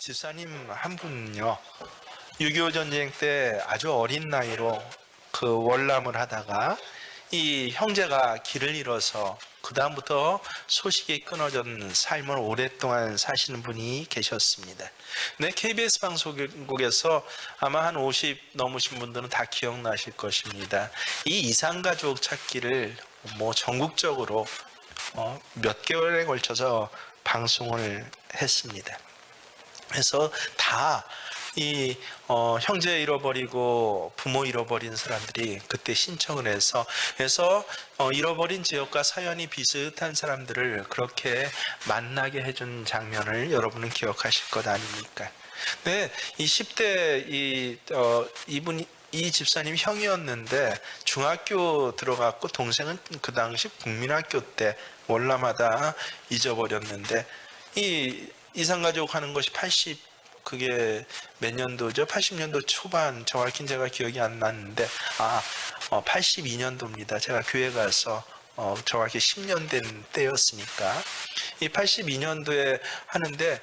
집사님 한 분요, 6.25 전쟁 때 아주 어린 나이로 그 월남을 하다가 이 형제가 길을 잃어서 그 다음부터 소식이 끊어진 삶을 오랫동안 사시는 분이 계셨습니다. 네, KBS 방송국에서 아마 한 50 넘으신 분들은 다 기억나실 것입니다. 이 이산가족 찾기를 전국적으로 몇 개월에 걸쳐서 방송을 했습니다. 그래서 다 이 형제 잃어버리고 부모 잃어버린 사람들이 그때 신청을 해서 잃어버린 지역과 사연이 비슷한 사람들을 그렇게 만나게 해준 장면을 여러분은 기억하실 것 아닙니까? 네, 이 10대 이 집사님 형이었는데 중학교 들어갔고 동생은 그 당시 국민학교 때 월남하다 잊어버렸는데 이 이산가족 하는 것이 그게 몇 년도죠? 80년도 초반, 정확히 제가 기억이 안 나는데 82년도입니다. 제가 교회 가서 정확히 10년 된 때였으니까 이 82년도에 하는데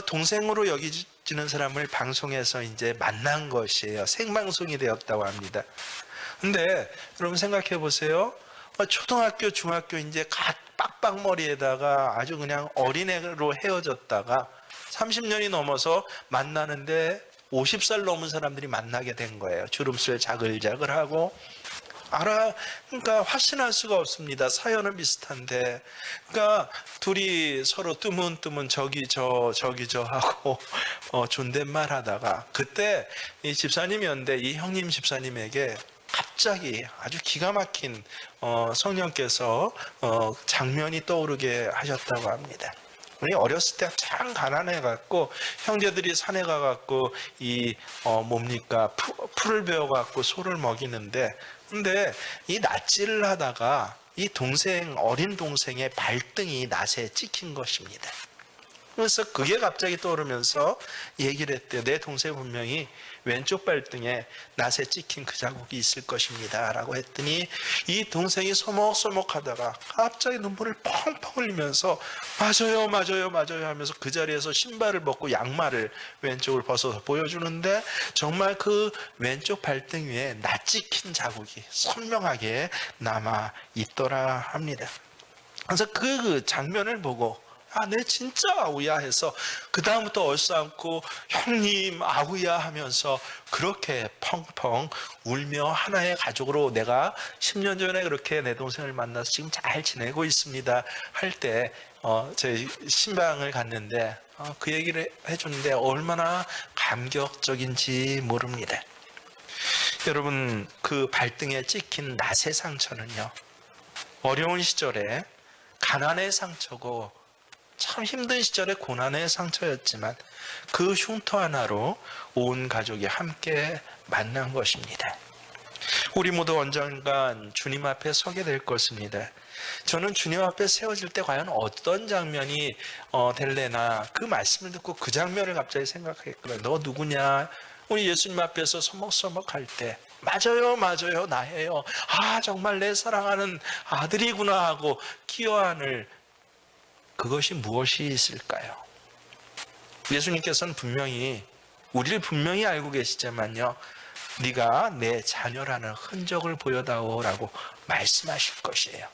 동생으로 여기지는 사람을 방송에서 이제 만난 것이에요. 생방송이 되었다고 합니다. 근데 여러분 생각해 보세요. 초등학교, 중학교 이제 갓 빡빡머리에다가 아주 그냥 어린애로 헤어졌다가 30년이 넘어서 만나는데 50살 넘은 사람들이 만나게 된 거예요. 주름살 자글자글하고 그러니까 확신할 수가 없습니다. 사연은 비슷한데, 그러니까 둘이 서로 뜨문뜨문 저기 저 하고 존댓말 하다가 그때 이 집사님이었는데 이 형님 집사님에게 갑자기 아주 기가 막힌 성령께서 장면이 떠오르게 하셨다고 합니다. 우리 어렸을 때 참 가난해갖고 형제들이 산에 가갖고 풀을 베어갖고 소를 먹이는데, 근데 이 낫질을 하다가 이 어린 동생의 발등이 낫에 찍힌 것입니다. 그래서 그게 갑자기 떠오르면서 얘기를 했대요. 내 동생 분명히 왼쪽 발등에 낫에 찍힌 그 자국이 있을 것입니다 라고 했더니 이 동생이 소목소목 하다가 갑자기 눈물을 펑펑 흘리면서 맞아요 하면서 그 자리에서 신발을 벗고 양말을 왼쪽을 벗어서 보여주는데 정말 그 왼쪽 발등 위에 낫 찍힌 자국이 선명하게 남아 있더라 합니다. 그래서 그 장면을 보고 내 진짜 아우야 해서 그 다음부터 얼싸안고 형님 아우야 하면서 그렇게 펑펑 울며 하나의 가족으로 내가 10년 전에 그렇게 내 동생을 만나서 지금 잘 지내고 있습니다 할 때 저희 신방을 갔는데 그 얘기를 해주는데 얼마나 감격적인지 모릅니다. 여러분, 그 발등에 찍힌 낫의 상처는요, 어려운 시절에 가난의 상처고 참 힘든 시절에 고난의 상처였지만 그 흉터 하나로 온 가족이 함께 만난 것입니다. 우리 모두 언젠간 주님 앞에 서게 될 것입니다. 저는 주님 앞에 세워질 때 과연 어떤 장면이 될래나 그 말씀을 듣고 그 장면을 갑자기 생각했거든요. 너 누구냐? 우리 예수님 앞에서 서먹서먹할 때 맞아요 나예요. 정말 내 사랑하는 아들이구나 하고 기어 안을 그것이 무엇이 있을까요? 예수님께서는 우리를 분명히 알고 계시지만요, 네가 내 자녀라는 흔적을 보여다오라고 말씀하실 것이에요.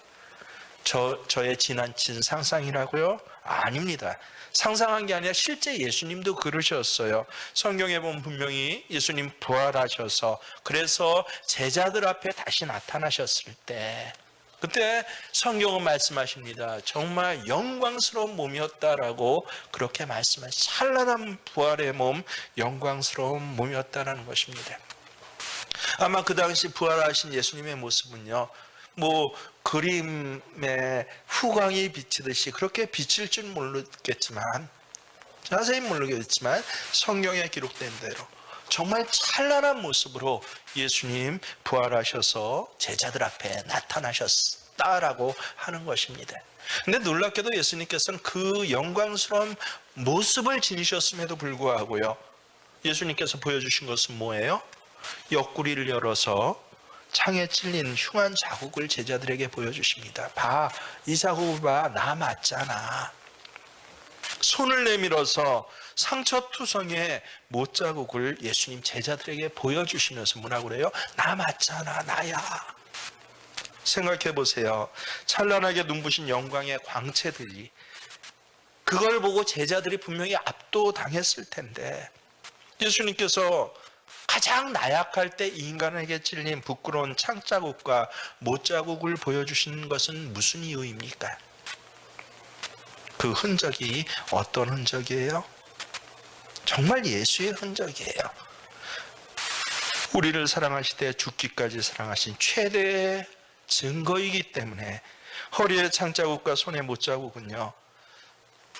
저의 지나친 상상이라고요? 아닙니다. 상상한 게 아니라 실제 예수님도 그러셨어요. 성경에 보면 분명히 예수님 부활하셔서 그래서 제자들 앞에 다시 나타나셨을 때 그때 성경은 말씀하십니다. 정말 영광스러운 몸이었다라고 그렇게 말씀하신 찬란한 부활의 몸, 영광스러운 몸이었다라는 것입니다. 아마 그 당시 부활하신 예수님의 모습은요, 그림에 후광이 비치듯이 그렇게 비칠 줄 모르겠지만, 자세히 모르겠지만 성경에 기록된 대로 정말 찬란한 모습으로 예수님 부활하셔서 제자들 앞에 나타나셨다라고 하는 것입니다. 근데 놀랍게도 예수님께서는 그 영광스러운 모습을 지니셨음에도 불구하고요, 예수님께서 보여주신 것은 뭐예요? 옆구리를 열어서 창에 찔린 흉한 자국을 제자들에게 보여주십니다. 이 자국을 봐, 나 맞잖아. 손을 내밀어서 상처투성의 못자국을 예수님 제자들에게 보여주시면서 뭐라고 그래요? 나 맞잖아, 나야. 생각해 보세요. 찬란하게 눈부신 영광의 광채들이, 그걸 보고 제자들이 분명히 압도당했을 텐데, 예수님께서 가장 나약할 때 인간에게 찔린 부끄러운 창자국과 못자국을 보여주시는 것은 무슨 이유입니까? 그 흔적이 어떤 흔적이에요? 정말 예수의 흔적이에요. 우리를 사랑하시되 죽기까지 사랑하신 최대의 증거이기 때문에 허리에 창자국과 손에 못자국은요,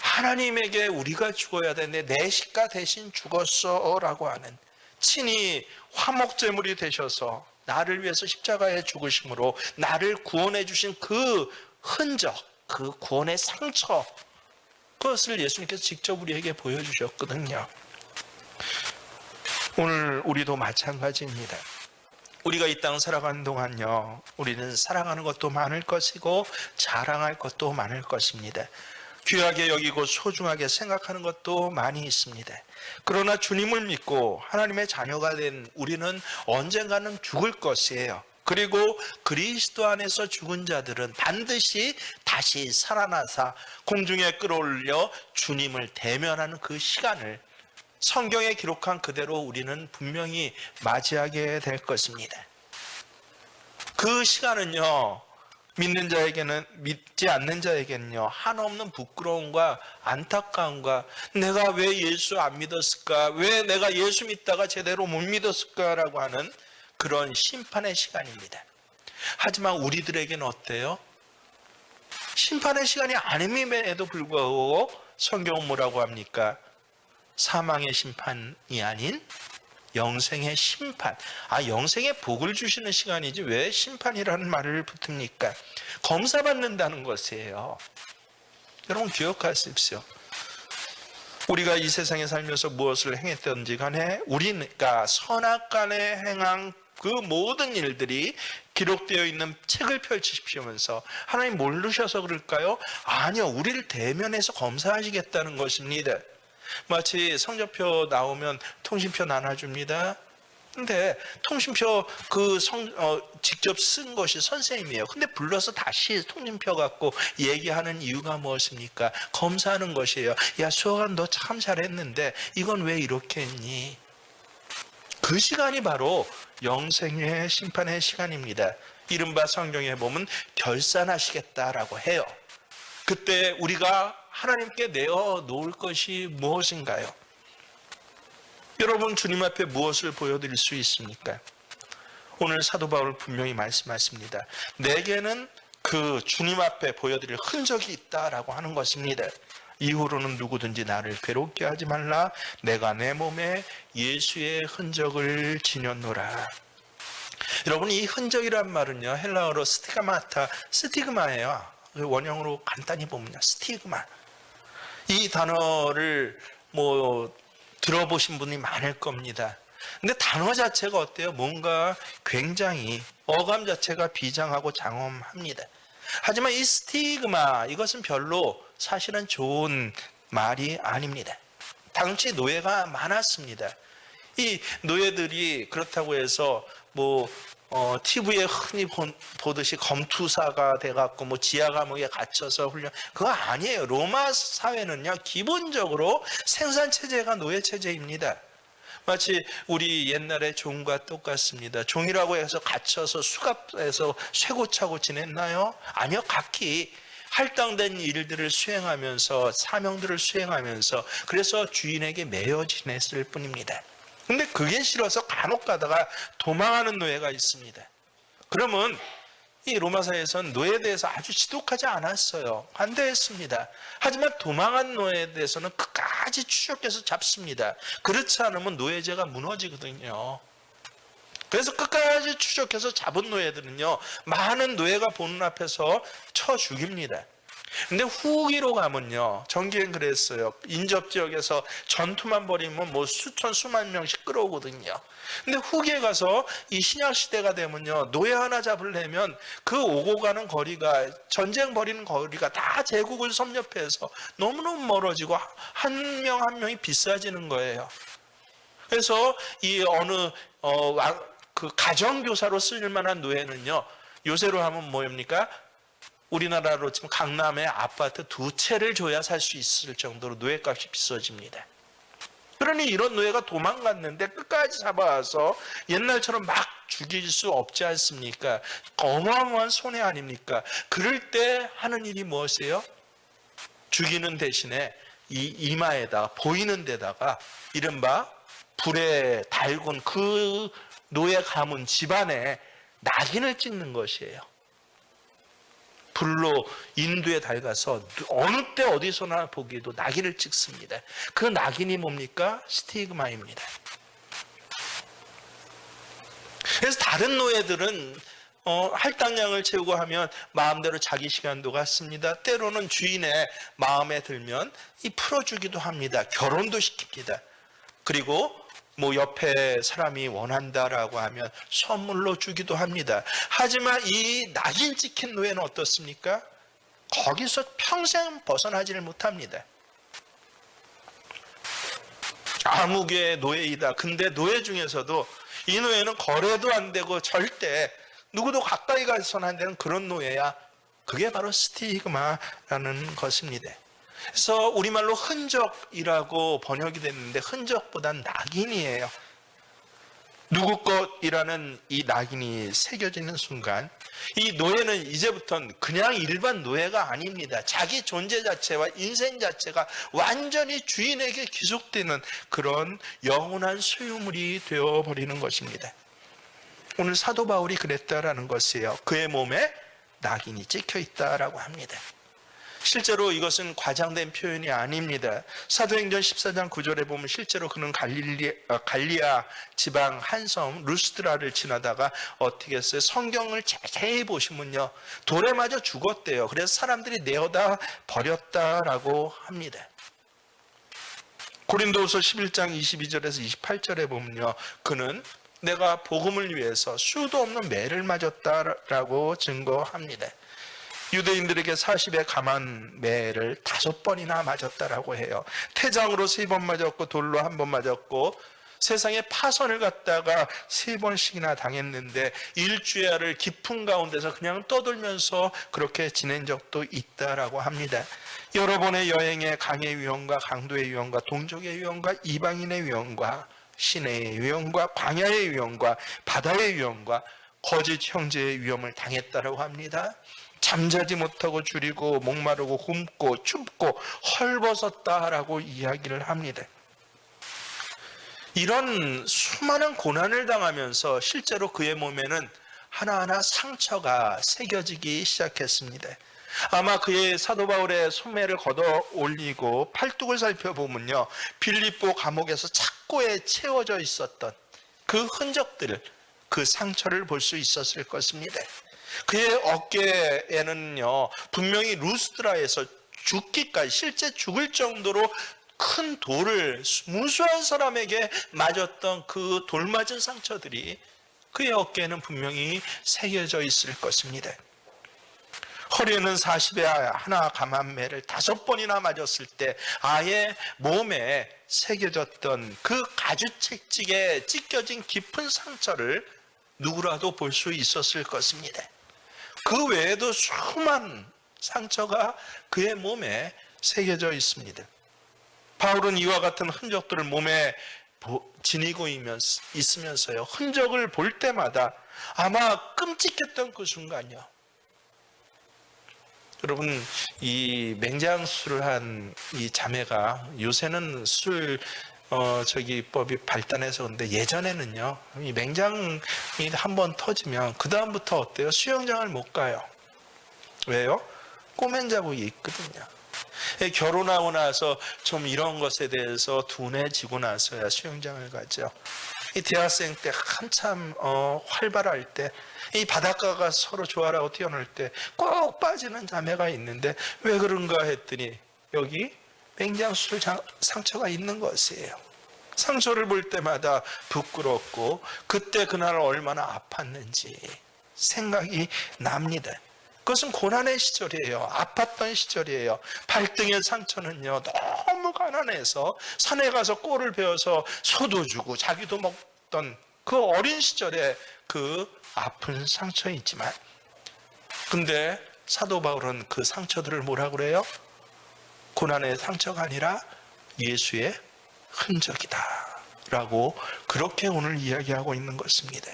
하나님에게 우리가 죽어야 되는데 내 십가 대신 죽었어 라고 하는, 친히 화목제물이 되셔서 나를 위해서 십자가에 죽으심으로 나를 구원해 주신 그 흔적, 그 구원의 상처, 그것을 예수님께서 직접 우리에게 보여주셨거든요. 오늘 우리도 마찬가지입니다. 우리가 이 땅 살아가는 동안요, 우리는 사랑하는 것도 많을 것이고 자랑할 것도 많을 것입니다. 귀하게 여기고 소중하게 생각하는 것도 많이 있습니다. 그러나 주님을 믿고 하나님의 자녀가 된 우리는 언젠가는 죽을 것이에요. 그리고 그리스도 안에서 죽은 자들은 반드시 다시 살아나사 공중에 끌어올려 주님을 대면하는 그 시간을 성경에 기록한 그대로 우리는 분명히 맞이하게 될 것입니다. 그 시간은요, 믿는 자에게는, 믿지 않는 자에게는요, 한없는 부끄러움과 안타까움과 내가 왜 예수 안 믿었을까, 왜 내가 예수 믿다가 제대로 못 믿었을까라고 하는 그런 심판의 시간입니다. 하지만 우리들에게는 어때요? 심판의 시간이 아님에도 불구하고 성경은 뭐라고 합니까? 사망의 심판이 아닌 영생의 심판. 영생의 복을 주시는 시간이지 왜 심판이라는 말을 붙습니까? 검사받는다는 것이에요. 여러분 기억하십시오. 우리가 이 세상에 살면서 무엇을 행했던지 간에 우리가 선악간에 행한 그 모든 일들이 기록되어 있는 책을 펼치시면서 하나님 모르셔서 그럴까요? 아니요, 우리를 대면해서 검사하시겠다는 것입니다. 마치 성적표 나오면 통신표 나눠줍니다. 근데 통신표 직접 쓴 것이 선생님이에요. 근데 불러서 다시 통신표 갖고 얘기하는 이유가 무엇입니까? 검사하는 것이에요. 야, 수학은 너 참 잘했는데 이건 왜 이렇게 했니? 그 시간이 바로 영생의 심판의 시간입니다. 이른바 성경에 보면 결산하시겠다라고 해요. 그때 우리가 하나님께 내어 놓을 것이 무엇인가요? 여러분, 주님 앞에 무엇을 보여드릴 수 있습니까? 오늘 사도 바울 분명히 말씀하십니다. 내게는 그 주님 앞에 보여드릴 흔적이 있다라고 하는 것입니다. 이후로는 누구든지 나를 괴롭게 하지 말라. 내가 내 몸에 예수의 흔적을 지녔노라. 여러분, 이 흔적이란 말은요, 헬라어로 스티그마예요. 원형으로 간단히 보면요, 스티그마. 이 단어를 들어보신 분이 많을 겁니다. 근데 단어 자체가 어때요? 뭔가 굉장히 어감 자체가 비장하고 장엄합니다. 하지만 이 스티그마, 이것은 별로 사실은 좋은 말이 아닙니다. 당시 노예가 많았습니다. 이 노예들이 그렇다고 해서 TV에 흔히 보듯이 검투사가 돼갖고 지하 감옥에 갇혀서 훈련, 그거 아니에요. 로마 사회는요, 기본적으로 생산 체제가 노예 체제입니다. 마치 우리 옛날에 종과 똑같습니다. 종이라고 해서 갇혀서 수갑에서 쇠고차고 지냈나요? 아니요. 각기 할당된 일들을 수행하면서, 사명들을 수행하면서, 그래서 주인에게 매여 지냈을 뿐입니다. 근데 그게 싫어서 간혹 가다가 도망하는 노예가 있습니다. 그러면 이 로마사회에서는 노예에 대해서 아주 지독하지 않았어요. 반대했습니다. 하지만 도망한 노예에 대해서는 끝까지 추적해서 잡습니다. 그렇지 않으면 노예제가 무너지거든요. 그래서 끝까지 추적해서 잡은 노예들은요, 많은 노예가 보는 앞에서 쳐 죽입니다. 근데 후기로 가면요, 정기엔 그랬어요. 인접 지역에서 전투만 벌이면 뭐 수천 수만 명씩 끌어오거든요. 근데 후기에 가서 이 신약 시대가 되면요, 노예 하나 잡으려면 그 오고 가는 거리가, 전쟁 벌이는 거리가 다 제국을 섭렵해서 너무너무 멀어지고 한 명 한 명이 비싸지는 거예요. 그래서 이 그 가정교사로 쓸 만한 노예는요, 요새로 하면 뭐입니까? 우리나라로 치면 강남에 아파트 2채를 줘야 살 수 있을 정도로 노예값이 비싸집니다. 그러니 이런 노예가 도망갔는데 끝까지 잡아와서 옛날처럼 막 죽일 수 없지 않습니까? 어마어마한 손해 아닙니까? 그럴 때 하는 일이 무엇이에요? 죽이는 대신에 이 이마에다 보이는 데다가 이른바 불에 달군 그 노예 가문 집안에 낙인을 찍는 것이에요. 불로 인두에 달가서 어느 때 어디서나 보기에도 낙인을 찍습니다. 그 낙인이 뭡니까? 스티그마입니다. 그래서 다른 노예들은 할당량을 채우고 하면 마음대로 자기 시간도 갖습니다. 때로는 주인의 마음에 들면 풀어주기도 합니다. 결혼도 시킵니다. 그리고 뭐 옆에 사람이 원한다라고 하면 선물로 주기도 합니다. 하지만 이 낙인 찍힌 노예는 어떻습니까? 거기서 평생 벗어나지를 못합니다. 아무개 노예이다. 근데 노예 중에서도 이 노예는 거래도 안 되고 절대 누구도 가까이 가서는 안 되는 그런 노예야. 그게 바로 스티그마라는 것입니다. 그래서 우리말로 흔적이라고 번역이 됐는데 흔적보단 낙인이에요. 누구 것이라는 이 낙인이 새겨지는 순간 이 노예는 이제부터는 그냥 일반 노예가 아닙니다. 자기 존재 자체와 인생 자체가 완전히 주인에게 귀속되는 그런 영원한 소유물이 되어버리는 것입니다. 오늘 사도 바울이 그랬다라는 것이에요. 그의 몸에 낙인이 찍혀 있다라고 합니다. 실제로 이것은 과장된 표현이 아닙니다. 사도행전 14장 9절에 보면 실제로 그는 갈리아 지방 한 섬 루스드라를 지나다가 어떻게 했어요? 성경을 자세히 보시면요, 돌에 맞아 죽었대요. 그래서 사람들이 내어다 버렸다라고 합니다. 고린도후서 11장 22절에서 28절에 보면요, 그는 내가 복음을 위해서 수도 없는 매를 맞았다라고 증거합니다. 유대인들에게 40의 감한 매를 5번이나 맞았다라고 해요. 태장으로 3번 맞았고 돌로 1번 맞았고 세상에 파선을 갖다가 3번씩이나 당했는데 일주야를 깊은 가운데서 그냥 떠돌면서 그렇게 지낸 적도 있다라고 합니다. 여러 번의 여행에 강의 위험과 강도의 위험과 동족의 위험과 이방인의 위험과 시내의 위험과 광야의 위험과 바다의 위험과 거짓 형제의 위험을 당했다라고 합니다. 잠자지 못하고 줄이고 목마르고 굶고 춥고 헐벗었다라고 이야기를 합니다. 이런 수많은 고난을 당하면서 실제로 그의 몸에는 하나하나 상처가 새겨지기 시작했습니다. 아마 그의 사도 바울의 소매를 걷어 올리고 팔뚝을 살펴보면요, 빌립보 감옥에서 착고에 채워져 있었던 그 흔적들을, 그 상처를 볼 수 있었을 것입니다. 그의 어깨에는요, 분명히 루스드라에서 죽기까지 실제 죽을 정도로 큰 돌을 무수한 사람에게 맞았던 그 돌 맞은 상처들이 그의 어깨에는 분명히 새겨져 있을 것입니다. 허리에는 40에 하나 감한 매를 5번이나 맞았을 때 아예 몸에 새겨졌던 그 가죽책직에 찢겨진 깊은 상처를 누구라도 볼 수 있었을 것입니다. 그 외에도 수많은 상처가 그의 몸에 새겨져 있습니다. 바울은 이와 같은 흔적들을 몸에 지니고 있으면서요, 흔적을 볼 때마다 아마 끔찍했던 그 순간이요, 여러분, 이 맹장술을 한 이 자매가 요새는 법이 발달해서 근데 예전에는요, 이 맹장이 한번 터지면 그 다음부터 어때요? 수영장을 못 가요. 왜요? 꼬맨 자국이 있거든요. 결혼하고 나서 좀 이런 것에 대해서 둔해지고 나서야 수영장을 가죠. 이 대학생 때 한참 활발할 때 이 바닷가가 서로 조화라고 뛰어놀 때 꼭 빠지는 자매가 있는데 왜 그런가 했더니 여기 맹장수술 상처가 있는 것이에요. 상처를 볼 때마다 부끄럽고 그때 그날 얼마나 아팠는지 생각이 납니다. 그것은 고난의 시절이에요. 아팠던 시절이에요. 발등의 상처는요, 너무 가난해서 산에 가서 꼴을 베어서 소도 주고 자기도 먹던 그 어린 시절에 그 아픈 상처이지만, 근데 사도 바울은 그 상처들을 뭐라 그래요? 고난의 상처가 아니라 예수의 흔적이다 라고 그렇게 오늘 이야기하고 있는 것입니다.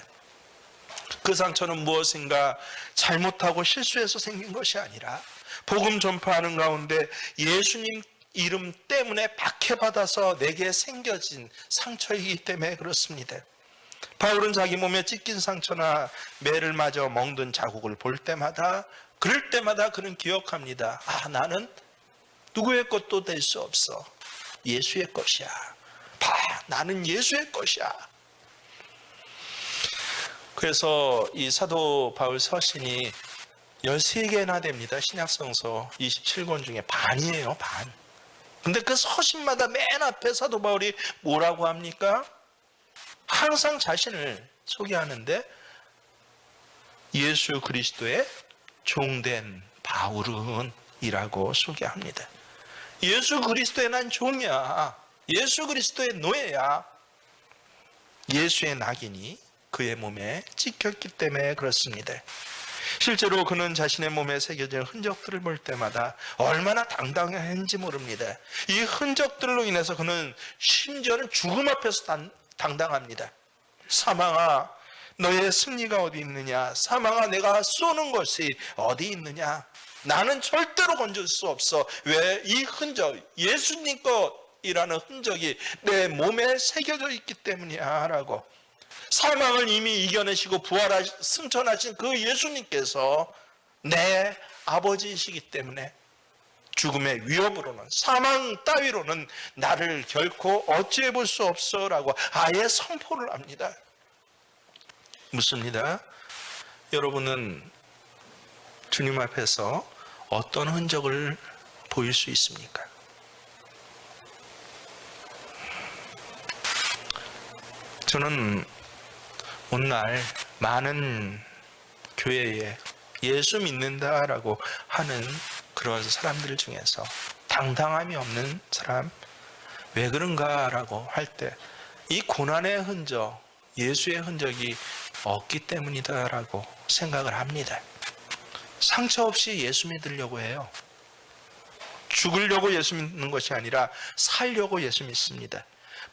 그 상처는 무엇인가 잘못하고 실수해서 생긴 것이 아니라 복음 전파하는 가운데 예수님 이름 때문에 박해받아서 내게 생겨진 상처이기 때문에 그렇습니다. 바울은 자기 몸에 찢긴 상처나 매를 맞아 멍든 자국을 볼 때마다, 그럴 때마다 그는 기억합니다. 아, 나는 누구의 것도 될 수 없어. 예수의 것이야. 나는 예수의 것이야. 그래서 이 사도 바울 서신이 13개나 됩니다. 신약성서 27권 중에 반이에요, 반. 근데 그 서신마다 맨 앞에 사도 바울이 뭐라고 합니까? 항상 자신을 소개하는데 예수 그리스도의 종된 바울은 이라고 소개합니다. 예수 그리스도의 난 종이야. 예수 그리스도의 노예야. 예수의 낙인이 그의 몸에 찍혔기 때문에 그렇습니다. 실제로 그는 자신의 몸에 새겨진 흔적들을 볼 때마다 얼마나 당당했는지 모릅니다. 이 흔적들로 인해서 그는 심지어는 죽음 앞에서 당당합니다. 사망아, 너의 승리가 어디 있느냐? 사망아, 내가 쏘는 것이 어디 있느냐? 나는 절대로 건질 수 없어. 왜? 이 흔적, 예수님 것이라는 흔적이 내 몸에 새겨져 있기 때문이야 라고. 사망을 이미 이겨내시고 승천하신 그 예수님께서 내 아버지이시기 때문에 죽음의 위협으로는, 사망 따위로는 나를 결코 어찌해 볼 수 없어 라고 아예 선포를 합니다. 묻습니다. 여러분은 주님 앞에서 어떤 흔적을 보일 수 있습니까? 저는 오늘 많은 교회에 예수 믿는다라고 하는 그런 사람들 중에서 당당함이 없는 사람, 왜 그런가라고 할 때 이 고난의 흔적, 예수의 흔적이 없기 때문이다라고 생각을 합니다. 상처 없이 예수 믿으려고 해요. 죽으려고 예수 믿는 것이 아니라 살려고 예수 믿습니다.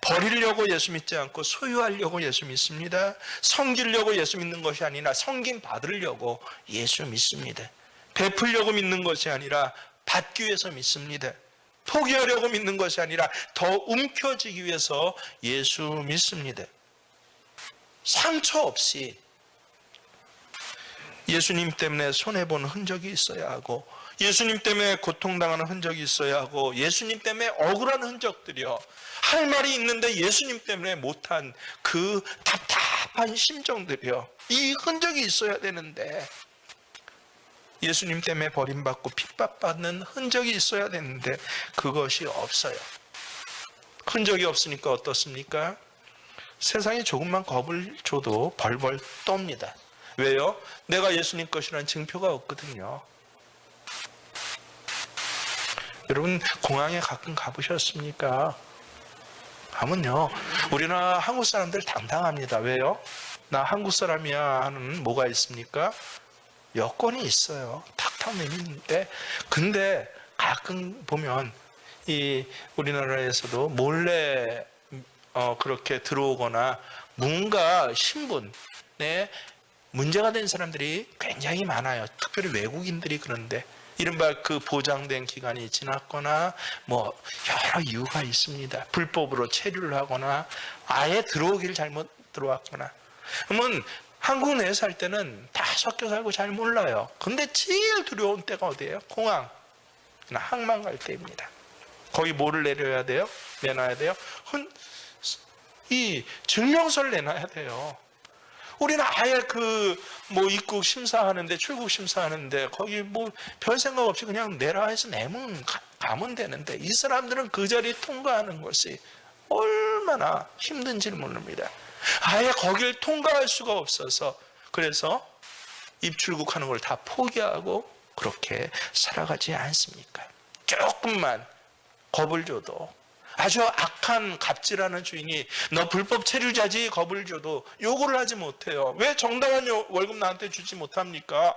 버리려고 예수 믿지 않고 소유하려고 예수 믿습니다. 섬기려고 예수 믿는 것이 아니라 섬김 받으려고 예수 믿습니다. 베풀려고 믿는 것이 아니라 받기 위해서 믿습니다. 포기하려고 믿는 것이 아니라 더 움켜쥐기 위해서 예수 믿습니다. 상처 없이 예수님 때문에 손해본 흔적이 있어야 하고, 예수님 때문에 고통당하는 흔적이 있어야 하고, 예수님 때문에 억울한 흔적들이요, 할 말이 있는데 예수님 때문에 못한 그 답답한 심정들이요, 이 흔적이 있어야 되는데, 예수님 때문에 버림받고 핍박받는 흔적이 있어야 되는데 그것이 없어요. 흔적이 없으니까 어떻습니까? 세상에 조금만 겁을 줘도 벌벌 떱니다. 왜요? 내가 예수님 것이라는 증표가 없거든요. 여러분 공항에 가끔 가보셨습니까? 가면요, 우리나라 한국 사람들 당당합니다. 왜요? 나 한국 사람이야 하는 뭐가 있습니까? 여권이 있어요. 탁탁 내미는데, 근데 가끔 보면 이 우리나라에서도 몰래 그렇게 들어오거나 뭔가 신분에 문제가 된 사람들이 굉장히 많아요. 특별히 외국인들이. 그런데 이른바 그 보장된 기간이 지났거나 뭐 여러 이유가 있습니다. 불법으로 체류를 하거나 아예 들어오길 잘못 들어왔거나. 그러면 한국 내에 살 때는 다 섞여 살고 잘 몰라요. 근데 제일 두려운 때가 어디예요? 공항, 항만 갈 때입니다. 거기 뭐를 내려야 돼요? 내놔야 돼요? 이 증명서를 내놔야 돼요. 우리는 아예 입국 심사하는데, 출국 심사하는데, 거기 별 생각 없이 그냥 내라 해서 내면 가면 되는데, 이 사람들은 그 자리 통과하는 것이 얼마나 힘든지를 모릅니다. 아예 거길 통과할 수가 없어서, 그래서 입출국하는 걸 다 포기하고 그렇게 살아가지 않습니까? 조금만 겁을 줘도, 아주 악한 갑질하는 주인이 너 불법 체류자지 겁을 줘도 요구를 하지 못해요. 왜 정당한 월급 나한테 주지 못합니까?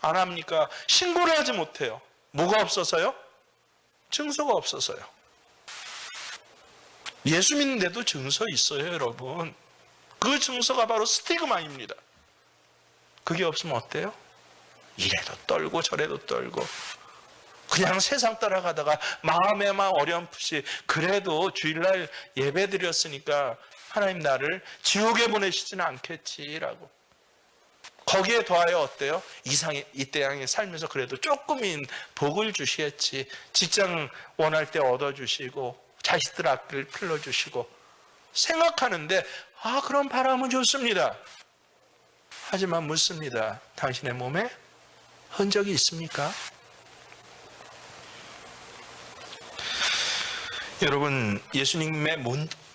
안 합니까? 신고를 하지 못해요. 뭐가 없어서요? 증서가 없어서요. 예수 믿는데도 증서 있어요, 여러분. 그 증서가 바로 스티그마입니다. 그게 없으면 어때요? 이래도 떨고 저래도 떨고 그냥 세상 따라가다가 마음에 막 어렴풋이 그래도 주일날 예배 드렸으니까 하나님 나를 지옥에 보내시지는 않겠지라고. 거기에 더하여 어때요? 이 땅에 살면서 그래도 조금인 복을 주시겠지. 직장 원할 때 얻어주시고 자식들 앞길 풀어주시고 생각하는데 그런 바람은 좋습니다. 하지만 묻습니다. 당신의 몸에 흔적이 있습니까? 여러분, 예수님의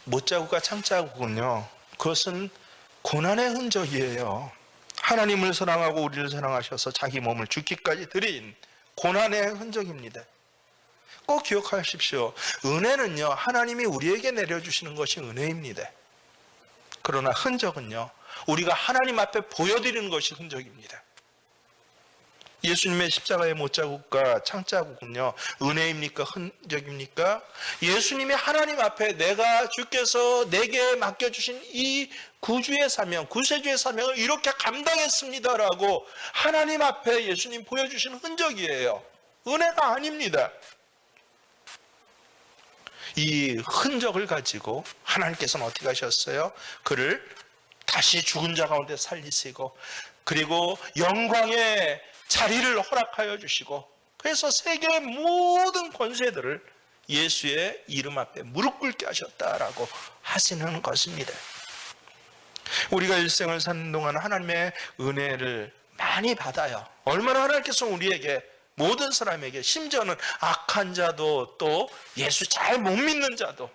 못자국과 창자국은요, 그것은 고난의 흔적이에요. 하나님을 사랑하고 우리를 사랑하셔서 자기 몸을 죽기까지 드린 고난의 흔적입니다. 꼭 기억하십시오. 은혜는요, 하나님이 우리에게 내려주시는 것이 은혜입니다. 그러나 흔적은요, 우리가 하나님 앞에 보여드리는 것이 흔적입니다. 예수님의 십자가의 못자국과 창자국은요, 은혜입니까? 흔적입니까? 예수님이 하나님 앞에 주께서 내게 맡겨주신 이 구주의 사명, 구세주의 사명을 이렇게 감당했습니다라고 하나님 앞에 예수님 보여주신 흔적이에요. 은혜가 아닙니다. 이 흔적을 가지고 하나님께서는 어떻게 하셨어요? 그를 다시 죽은 자 가운데 살리시고, 그리고 영광의 자리를 허락하여 주시고, 그래서 세계의 모든 권세들을 예수의 이름 앞에 무릎 꿇게 하셨다라고 하시는 것입니다. 우리가 일생을 사는 동안 하나님의 은혜를 많이 받아요. 얼마나 하나님께서 우리에게, 모든 사람에게, 심지어는 악한 자도 또 예수 잘 못 믿는 자도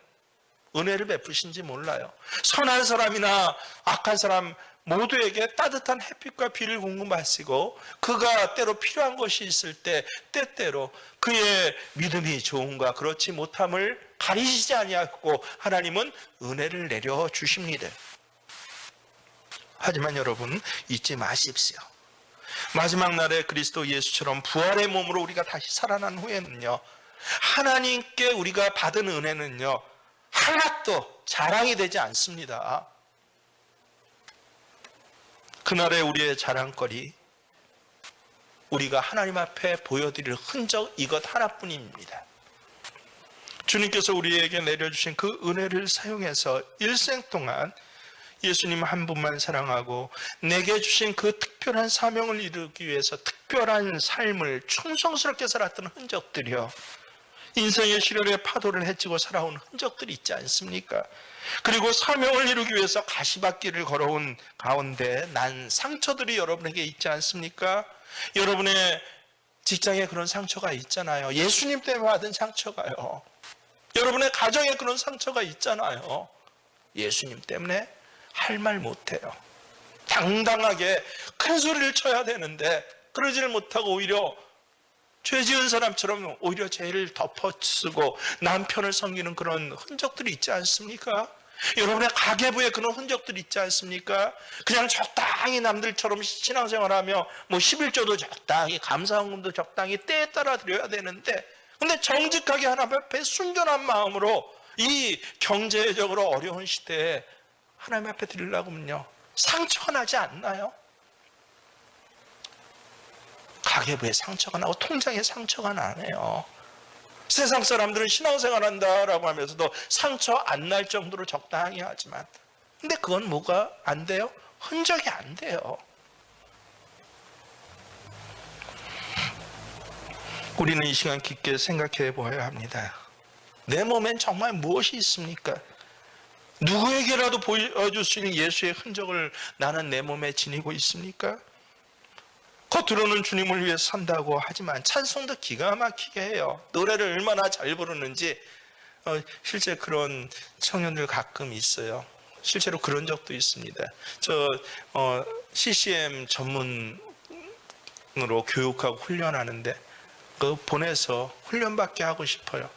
은혜를 베푸신지 몰라요. 선한 사람이나 악한 사람 모두에게 따뜻한 햇빛과 비를 공급하시고, 그가 때로 필요한 것이 있을 때 때때로 그의 믿음이 좋은가 그렇지 못함을 가리시지 아니하고 하나님은 은혜를 내려 주십니다. 하지만 여러분, 잊지 마십시오. 마지막 날에 그리스도 예수처럼 부활의 몸으로 우리가 다시 살아난 후에는요, 하나님께 우리가 받은 은혜는요, 하나도 자랑이 되지 않습니다. 그날의 우리의 자랑거리, 우리가 하나님 앞에 보여드릴 흔적, 이것 하나뿐입니다. 주님께서 우리에게 내려주신 그 은혜를 사용해서 일생 동안 예수님 한 분만 사랑하고 내게 주신 그 특별한 사명을 이루기 위해서 특별한 삶을 충성스럽게 살았던 흔적들이요, 인생의 시련의 파도를 헤치고 살아온 흔적들이 있지 않습니까? 그리고 사명을 이루기 위해서 가시밭길을 걸어온 가운데 난 상처들이 여러분에게 있지 않습니까? 여러분의 직장에 그런 상처가 있잖아요. 예수님 때문에 받은 상처가요. 여러분의 가정에 그런 상처가 있잖아요. 예수님 때문에 할 말 못해요. 당당하게 큰 소리를 쳐야 되는데 그러지를 못하고 오히려 죄 지은 사람처럼 오히려 죄를 덮어쓰고 남편을 섬기는 그런 흔적들이 있지 않습니까? 여러분의 가계부에 그런 흔적들이 있지 않습니까? 그냥 적당히 남들처럼 신앙생활하며 11조도 적당히, 감사헌금도 적당히 때에 따라 드려야 되는데, 근데 정직하게 하나님 앞에 순전한 마음으로 이 경제적으로 어려운 시대에 하나님 앞에 드리려고 하면요, 상처가 나지 않나요? 가계부에 상처가 나고 통장에 상처가 나네요. 세상 사람들은 신앙생활 한다라고 하면서도 상처 안 날 정도로 적당히 하지만, 근데 그건 뭐가 안 돼요? 흔적이 안 돼요. 우리는 이 시간 깊게 생각해 보아야 합니다. 내 몸엔 정말 무엇이 있습니까? 누구에게라도 보여줄 수 있는 예수의 흔적을 나는 내 몸에 지니고 있습니까? 겉으로는 주님을 위해 산다고 하지만 찬송도 기가 막히게 해요. 노래를 얼마나 잘 부르는지. 실제 그런 청년들 가끔 있어요. 실제로 그런 적도 있습니다. 저 CCM 전문으로 교육하고 훈련하는데 그 보내서 훈련받게 하고 싶어요.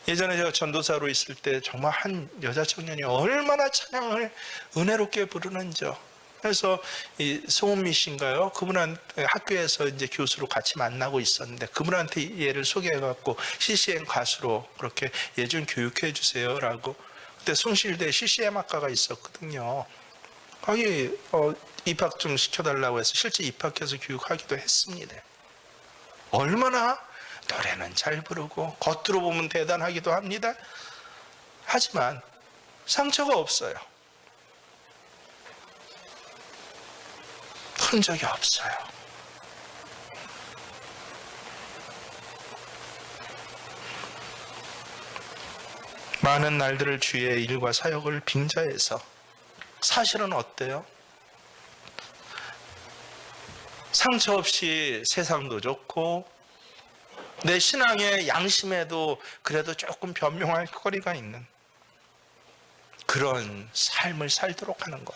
예전에 제가 전도사로 있을 때 정말 한 여자 청년이 얼마나 찬양을 은혜롭게 부르는지요. 그래서 이 송은미 씨인가요? 그분한테 학교에서 이제 교수로 같이 만나고 있었는데 그분한테 얘를 소개해갖고 CCM 가수로 그렇게 얘 좀 교육해 주세요라고. 그때 숭실대 CCM 학과가 있었거든요. 거기 입학 좀 시켜달라고 해서 실제 입학해서 교육하기도 했습니다. 얼마나 노래는 잘 부르고 겉으로 보면 대단하기도 합니다. 하지만 상처가 없어요. 흔적이 없어요. 많은 날들을 주의 일과 사역을 빙자해서 사실은 어때요? 상처 없이 세상도 좋고 내 신앙의 양심에도 그래도 조금 변명할 거리가 있는 그런 삶을 살도록 하는 것.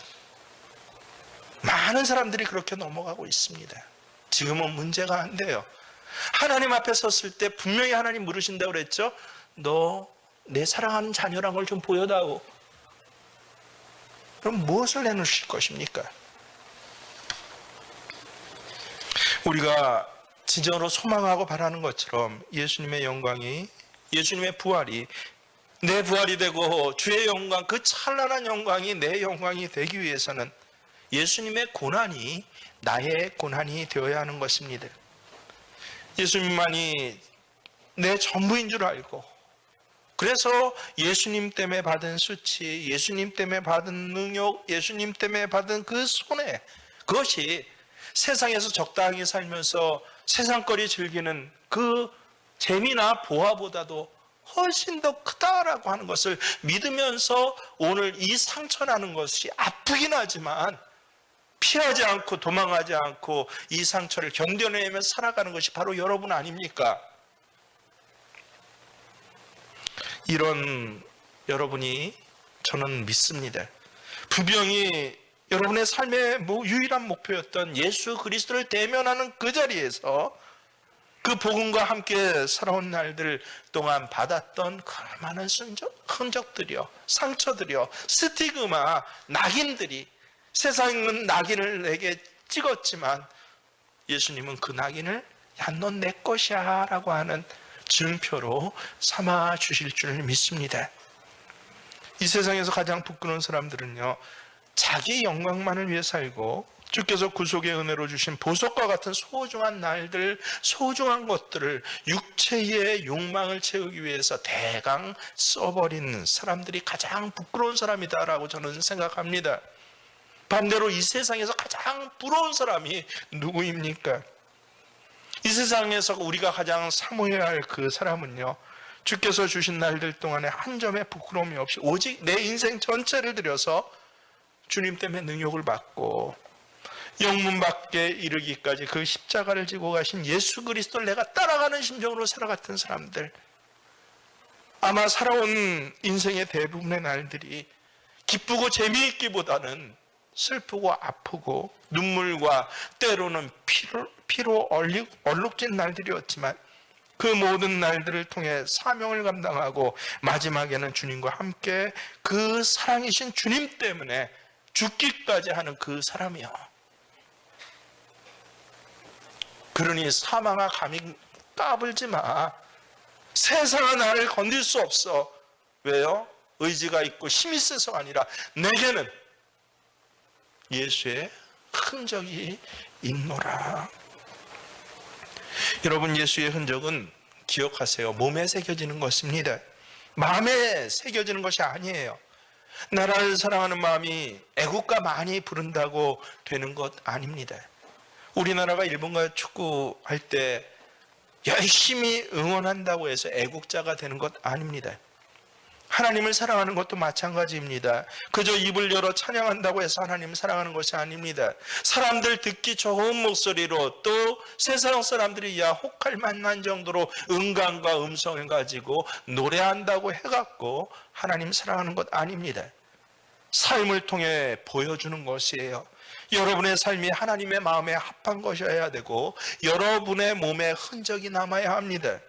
많은 사람들이 그렇게 넘어가고 있습니다. 지금은 문제가 안 돼요. 하나님 앞에 섰을 때 분명히 하나님 물으신다고 그랬죠. 너 내 사랑하는 자녀란 걸 좀 보여다오. 그럼 무엇을 내놓으실 것입니까? 우리가 진정으로 소망하고 바라는 것처럼 예수님의 영광이, 예수님의 부활이 내 부활이 되고 주의 영광, 그 찬란한 영광이 내 영광이 되기 위해서는 예수님의 고난이 나의 고난이 되어야 하는 것입니다. 예수님만이 내 전부인 줄 알고, 그래서 예수님 때문에 받은 수치, 예수님 때문에 받은 능욕, 예수님 때문에 받은 그 손해, 그것이 세상에서 적당히 살면서 세상거리 즐기는 그 재미나 보화보다도 훨씬 더 크다라고 하는 것을 믿으면서 오늘 이 상처라는 것이 아프긴 하지만 피하지 않고 도망하지 않고 이 상처를 견뎌내며 살아가는 것이 바로 여러분 아닙니까? 이런 여러분이 저는 믿습니다. 부병이 여러분의 삶의 유일한 목표였던 예수 그리스도를 대면하는 그 자리에서 그 복음과 함께 살아온 날들 동안 받았던 그 많은 흔적들이요, 상처들이요, 스티그마, 낙인들이, 세상은 낙인을 내게 찍었지만 예수님은 그 낙인을 야, 넌 내 것이야 라고 하는 증표로 삼아 주실 줄 믿습니다. 이 세상에서 가장 부끄러운 사람들은요, 자기 영광만을 위해 살고 주께서 구속의 은혜로 주신 보석과 같은 소중한 날들, 소중한 것들을 육체의 욕망을 채우기 위해서 대강 써버린 사람들이 가장 부끄러운 사람이다라고 저는 생각합니다. 반대로 이 세상에서 가장 부러운 사람이 누구입니까? 이 세상에서 우리가 가장 사모해야 할 그 사람은요, 주께서 주신 날들 동안에 한 점의 부끄러움이 없이 오직 내 인생 전체를 들여서 주님 때문에 능욕을 받고 영문 밖에 이르기까지 그 십자가를 지고 가신 예수 그리스도를 내가 따라가는 심정으로 살아갔던 사람들, 아마 살아온 인생의 대부분의 날들이 기쁘고 재미있기보다는 슬프고 아프고 눈물과 때로는 피로 얼룩진 날들이었지만 그 모든 날들을 통해 사명을 감당하고 마지막에는 주님과 함께 그 사랑이신 주님 때문에 죽기까지 하는 그 사람이요. 그러니 사망아 감히 까불지 마. 세상은 나를 건들 수 없어. 왜요? 의지가 있고 힘이 세서가 아니라 내게는 예수의 흔적이 있노라. 여러분, 예수의 흔적은 기억하세요. 몸에 새겨지는 것입니다. 마음에 새겨지는 것이 아니에요. 나라를 사랑하는 마음이 애국가 많이 부른다고 되는 것 아닙니다. 우리나라가 일본과 축구할 때 열심히 응원한다고 해서 애국자가 되는 것 아닙니다. 하나님을 사랑하는 것도 마찬가지입니다. 그저 입을 열어 찬양한다고 해서 하나님을 사랑하는 것이 아닙니다. 사람들 듣기 좋은 목소리로, 또 세상 사람들이 야 혹할 만한 정도로 음감과 음성을 가지고 노래한다고 해갖고 하나님 사랑하는 것 아닙니다. 삶을 통해 보여주는 것이에요. 여러분의 삶이 하나님의 마음에 합한 것이어야 되고 여러분의 몸에 흔적이 남아야 합니다.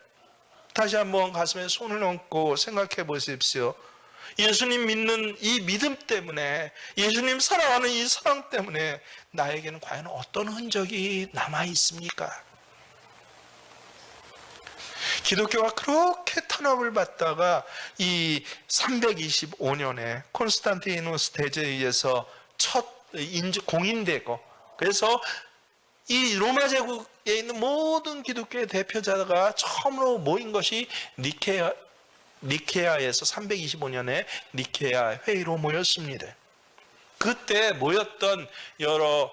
다시 한번 가슴에 손을 얹고 생각해 보십시오. 예수님 믿는 이 믿음 때문에, 예수님 사랑하는 이 사랑 때문에 나에게는 과연 어떤 흔적이 남아 있습니까? 기독교가 그렇게 탄압을 받다가 이 325년에 콘스탄티누스 대제에 의해서 첫 공인되고, 그래서 이 로마 제국에 있는 모든 기독교의 대표자가 처음으로 모인 것이 니케아에서 325년에 니케아 회의로 모였습니다. 그때 모였던 여러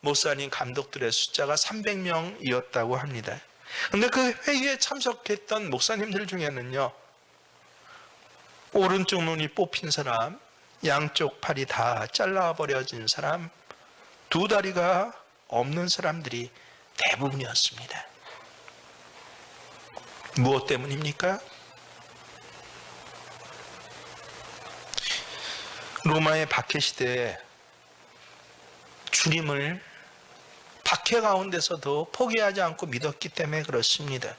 목사님 감독들의 숫자가 300명이었다고 합니다. 그런데 그 회의에 참석했던 목사님들 중에는요, 오른쪽 눈이 뽑힌 사람, 양쪽 팔이 다 잘라버려진 사람, 두 다리가 없는 사람들이 대부분이었습니다. 무엇 때문입니까? 로마의 박해 시대에 주님을 박해 가운데서도 포기하지 않고 믿었기 때문에 그렇습니다.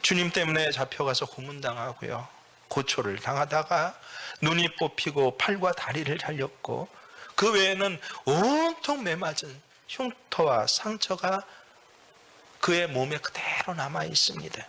주님 때문에 잡혀가서 고문당하고요, 고초를 당하다가 눈이 뽑히고 팔과 다리를 잘렸고, 그 외에는 온통 매맞은 흉터와 상처가 그의 몸에 그대로 남아 있습니다.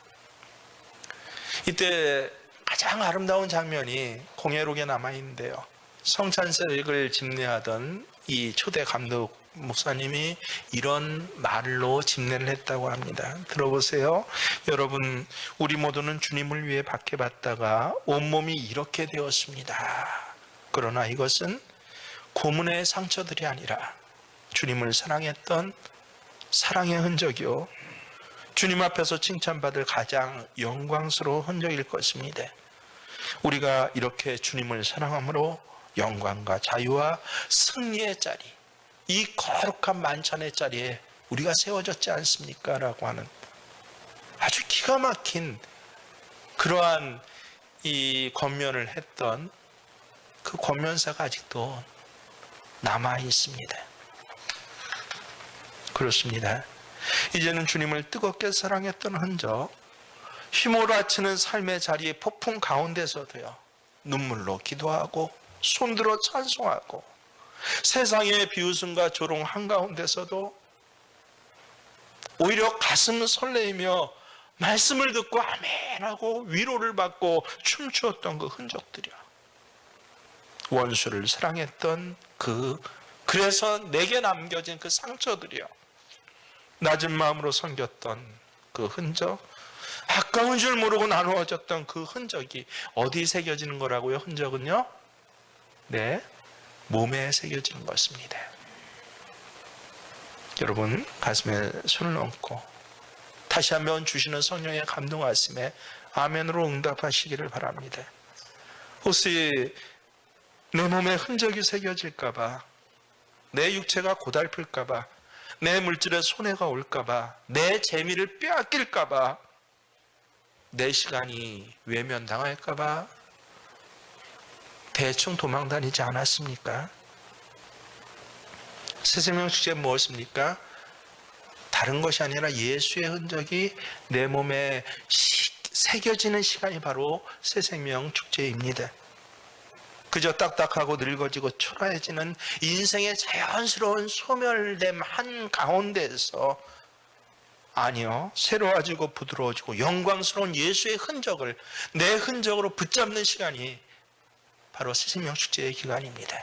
이때 가장 아름다운 장면이 공회록에 남아 있는데요, 성찬식을 집례하던 이 초대 감독 목사님이 이런 말로 집례를 했다고 합니다. 들어보세요. 여러분, 우리 모두는 주님을 위해 박해받다가 온몸이 이렇게 되었습니다. 그러나 이것은 고문의 상처들이 아니라 주님을 사랑했던 사랑의 흔적이요, 주님 앞에서 칭찬받을 가장 영광스러운 흔적일 것입니다. 우리가 이렇게 주님을 사랑함으로 영광과 자유와 승리의 자리, 이 거룩한 만찬의 자리에 우리가 세워졌지 않습니까? 라고 하는 아주 기가 막힌 그러한 이 권면을 했던 그 권면사가 아직도 남아 있습니다. 그렇습니다. 이제는 주님을 뜨겁게 사랑했던 흔적, 휘몰아치는 삶의 자리의 폭풍 가운데서도요, 눈물로 기도하고 손들어 찬송하고 세상의 비웃음과 조롱 한가운데서도 오히려 가슴 설레이며 말씀을 듣고 아멘하고 위로를 받고 춤추었던 그 흔적들이요, 원수를 사랑했던 그래서 내게 남겨진 그 상처들이요, 낮은 마음으로 섬겼던 그 흔적, 아까운 줄 모르고 나누어졌던 그 흔적이 어디 새겨지는 거라고요? 흔적은요? 네, 몸에 새겨지는 것입니다. 여러분, 가슴에 손을 얹고 다시 한번 주시는 성령의 감동하심에 아멘으로 응답하시기를 바랍니다. 혹시 내 몸에 흔적이 새겨질까봐, 내 육체가 고달플까봐, 내 물질에 손해가 올까봐, 내 재미를 빼앗길까봐, 내 시간이 외면당할까봐 대충 도망다니지 않았습니까? 새생명 축제는 무엇입니까? 다른 것이 아니라 예수의 흔적이 내 몸에 새겨지는 시간이 바로 새생명 축제입니다. 그저 딱딱하고 늙어지고 초라해지는 인생의 자연스러운 소멸됨 한가운데에서, 아니요, 새로워지고 부드러워지고 영광스러운 예수의 흔적을 내 흔적으로 붙잡는 시간이 바로 새생명 축제의 기간입니다.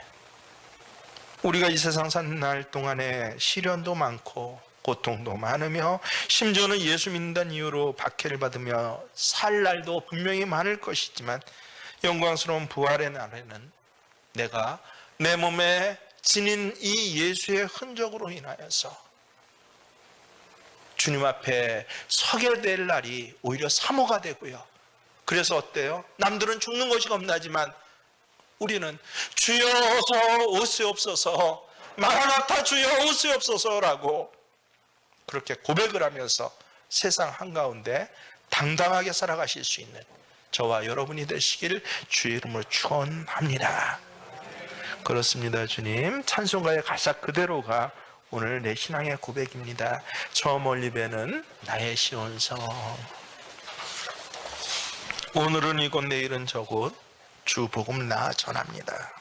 우리가 이 세상 사는 날 동안에 시련도 많고 고통도 많으며 심지어는 예수 믿는다는 이유로 박해를 받으며 살 날도 분명히 많을 것이지만, 영광스러운 부활의 날에는 내가 내 몸에 지닌 이 예수의 흔적으로 인하여서 주님 앞에 서게 될 날이 오히려 사모가 되고요, 그래서 어때요? 남들은 죽는 것이 겁나지만 우리는 주여 어서 오시옵소서, 마라나타 주여 오시옵소서라고 그렇게 고백을 하면서 세상 한가운데 당당하게 살아가실 수 있는 저와 여러분이 되시길 주의 이름으로 축원합니다. 그렇습니다. 주님, 찬송가의 가사 그대로가 오늘 내 신앙의 고백입니다. 저 멀리 배는 나의 시온성, 오늘은 이곳 내일은 저곳 주 복음 나 전합니다.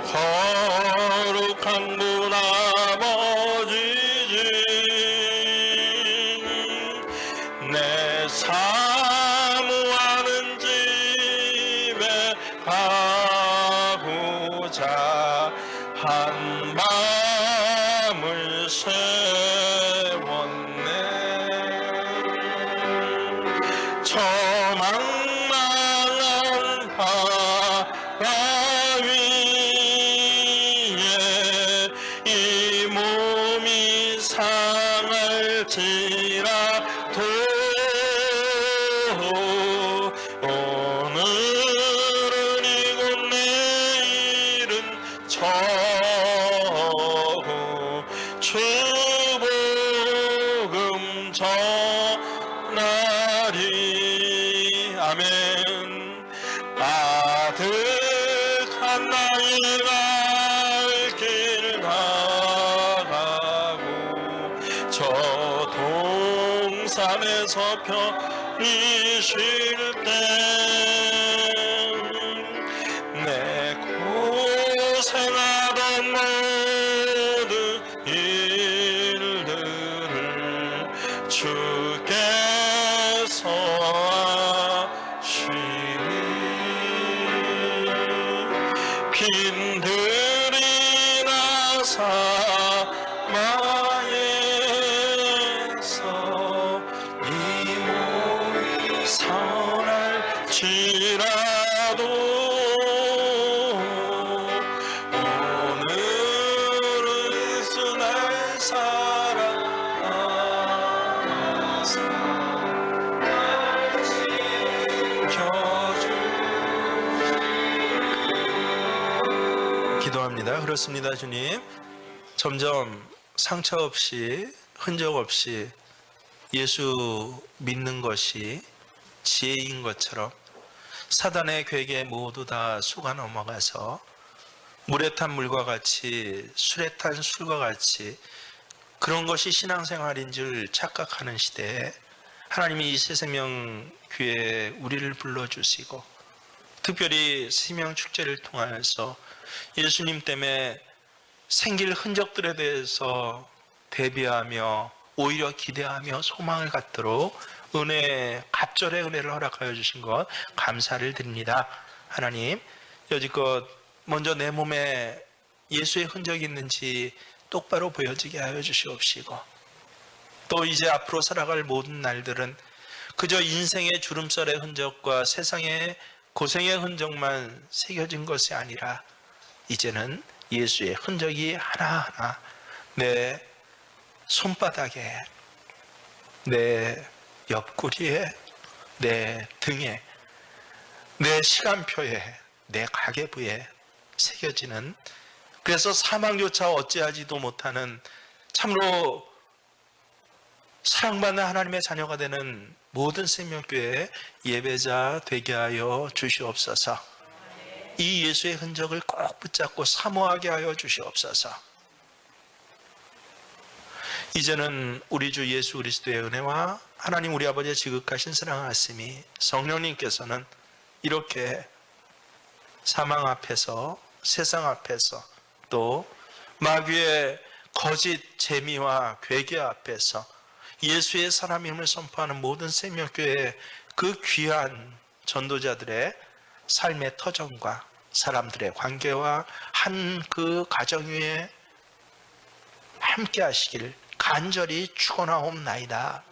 거룩한 분 아버지지 내 사모하는 집에 가고자 한 밤을 세웠네. 저 망망한 바다 위에 이 몸이 상할지라도 오늘은 이곳 내일은 저곳 주 복음 전하리. 아멘. 아득한 나의 갈 길 나가고 저 동산에서 편히 쉴 때 내 고생하던 모든 일들을 주께서 하시니 빈들이나 사마에서 이 몸이 상할지라도 오늘은 수 날 사랑하사 날 지켜주. 기도합니다. 그렇습니다. 주님, 점점 상처 없이 흔적 없이 예수 믿는 것이 지혜인 것처럼 사단의 괴계에 모두 다 속아 넘어가서 물에 탄 물과 같이 술에 탄 술과 같이 그런 것이 신앙생활인 줄 착각하는 시대에 하나님이 이 새생명교회에 우리를 불러주시고 특별히 생명축제를 통하여서 예수님 때문에 생길 흔적들에 대해서 대비하며 오히려 기대하며 소망을 갖도록 갑절의 은혜를 허락하여 주신 것 감사를 드립니다. 하나님, 여지껏 먼저 내 몸에 예수의 흔적이 있는지 똑바로 보여지게 하여 주시옵시고 또 이제 앞으로 살아갈 모든 날들은 그저 인생의 주름살의 흔적과 세상의 고생의 흔적만 새겨진 것이 아니라 이제는 예수의 흔적이 하나하나 내 손바닥에, 내 옆구리에, 내 등에, 내 시간표에, 내 가계부에 새겨지는, 그래서 사망조차 어찌하지도 못하는 참으로 사랑받는 하나님의 자녀가 되는 모든 생명교회 예배자 되게 하여 주시옵소서. 이 예수의 흔적을 꼭 붙잡고 사모하게 하여 주시옵소서. 이제는 우리 주 예수 그리스도의 은혜와 하나님 우리 아버지의 지극하신 사랑하심이 성령님께서는 이렇게 사망 앞에서, 세상 앞에서, 또 마귀의 거짓 재미와 괴계 앞에서 예수의 사람임을 선포하는 모든 생명교회의 그 귀한 전도자들의 삶의 터전과 사람들의 관계와 한 그 가정 위에 함께 하시길 간절히 축원하옵나이다.